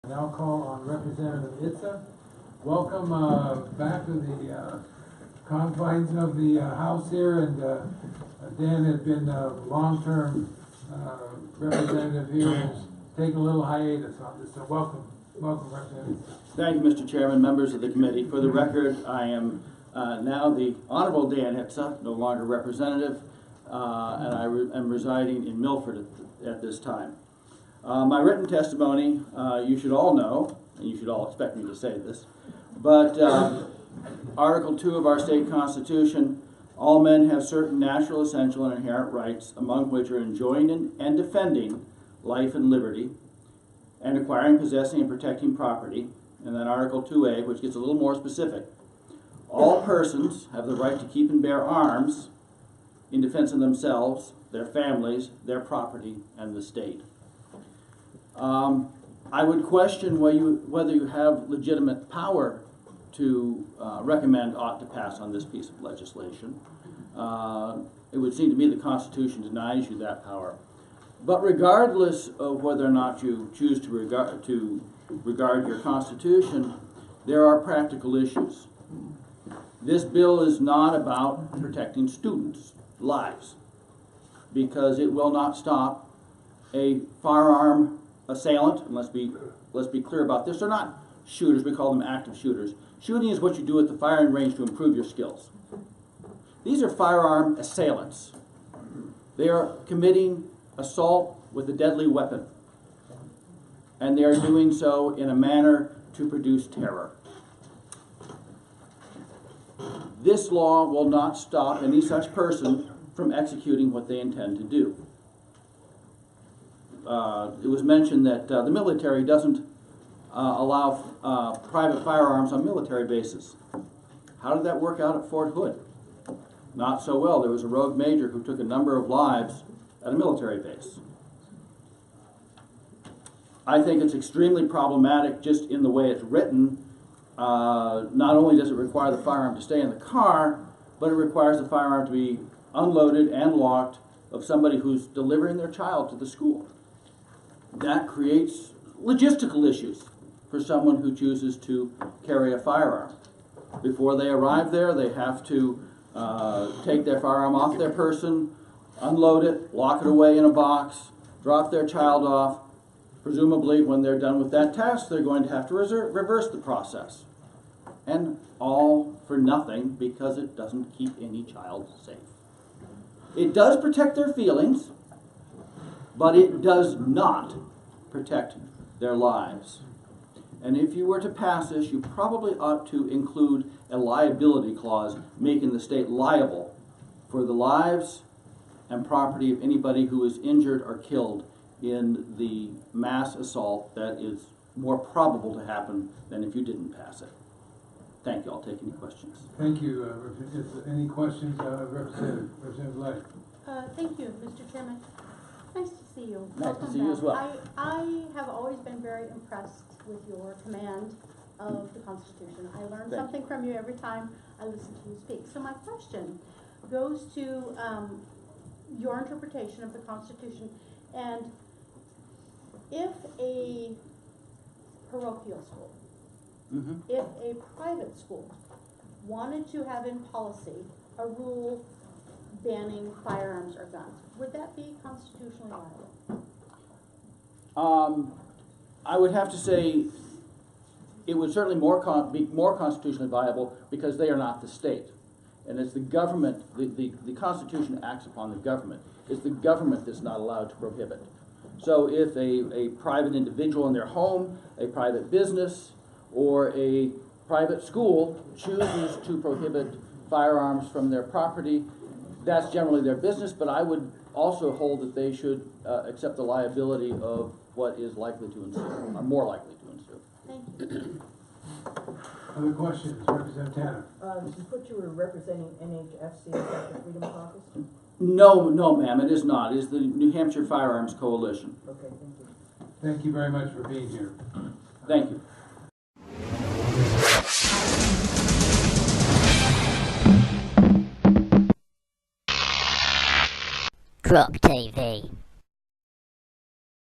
Now call on Representative Itse. Welcome back to the confines of the House here, and Dan has been a long-term representative here and has taken a little hiatus on this, so welcome, Representative. Thank you, Mr. Chairman, members of the committee. For the record, I am now the Honorable Dan Itse, no longer representative, and I am residing in Milford at this time. My written testimony, you should all know, and you should all expect me to say this, but Article 2 of our state constitution, all men have certain natural, essential, and inherent rights, among which are enjoying and defending life and liberty, and acquiring, possessing, and protecting property. And then Article 2A, which gets a little more specific. All persons have the right to keep and bear arms in defense of themselves, their families, their property, and the state. I would question whether you have legitimate power to recommend ought to pass on this piece of legislation. It would seem to me the Constitution denies you that power. But regardless of whether or not you choose to regard your Constitution, there are practical issues. This bill is not about protecting students' lives, because it will not stop a firearm assailant, and let's be clear about this. They're not shooters, we call them active shooters. Shooting is what you do at the firing range to improve your skills. These are firearm assailants. They are committing assault with a deadly weapon, and they are doing so in a manner to produce terror. This law will not stop any such person from executing what they intend to do. It was mentioned that the military doesn't allow private firearms on military bases. How did that work out at Fort Hood? Not so well. There was a rogue major who took a number of lives at a military base. I think it's extremely problematic just in the way it's written. Not only does it require the firearm to stay in the car, but it requires the firearm to be unloaded and locked of somebody who's delivering their child to the school. That creates logistical issues for someone who chooses to carry a firearm. Before they arrive there, they have to take their firearm off their person, unload it, lock it away in a box, drop their child off. Presumably, when they're done with that task, they're going to have to reverse the process. And all for nothing, because it doesn't keep any child safe. It does protect their feelings, but it does not protect their lives. And if you were to pass this, you probably ought to include a liability clause making the state liable for the lives and property of anybody who is injured or killed in the mass assault that is more probable to happen than if you didn't pass it. Thank you. I'll take any questions. Thank you, Representative. Any questions, Representative Light? Thank you, Mr. Chairman. Nice to see you. Nice to see you as well. I have always been very impressed with your command of the Constitution. I learn something from you every time I listen to you speak. So my question goes to your interpretation of the Constitution. And if a parochial school, if a private school wanted to have in policy a rule banning firearms or guns, would that be constitutionally viable? I would have to say it would certainly be more constitutionally viable because they are not the state. And it's the government, the Constitution acts upon the government. It's the government that's not allowed to prohibit. So if a private individual in their home, a private business, or a private school chooses to prohibit firearms from their property, that's generally their business, but I would also hold that they should accept the liability of what is likely to ensue, or more likely to ensue. Thank you. Other questions, Representative Tanner? You put you were representing NHFC, is that the Freedom Caucus? No, ma'am, it is not. It is the New Hampshire Firearms Coalition. Okay, thank you. Thank you very much for being here. Thank you. Crop TV.